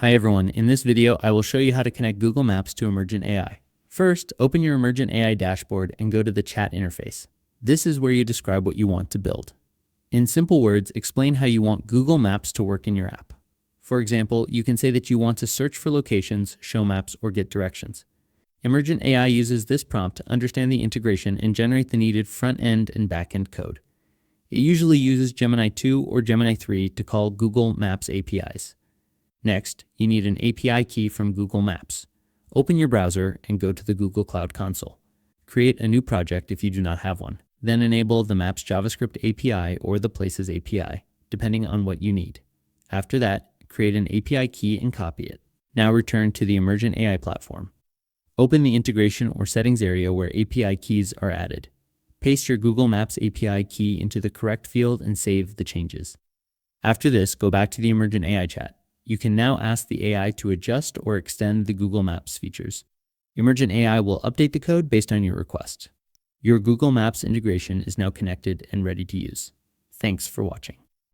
Hi everyone, in this video I will show you how to connect Google Maps to Emergent AI. First, open your Emergent AI dashboard and go to the chat interface. This is where you describe what you want to build. In simple words, explain how you want Google Maps to work in your app. For example, you can say that you want to search for locations, show maps, or get directions. Emergent AI uses this prompt to understand the integration and generate the needed front-end and back-end code. It usually uses Gemini 2 or Gemini 3 to call Google Maps APIs. Next, you need an API key from Google Maps. Open your browser and go to the Google Cloud Console. Create a new project if you do not have one. Then enable the Maps JavaScript API or the Places API, depending on what you need. After that, create an API key and copy it. Now return to the Emergent AI platform. Open the integration or settings area where API keys are added. Paste your Google Maps API key into the correct field and save the changes. After this, go back to the Emergent AI chat. You can now ask the AI to adjust or extend the Google Maps features. Emergent AI will update the code based on your request. Your Google Maps integration is now connected and ready to use. Thanks for watching.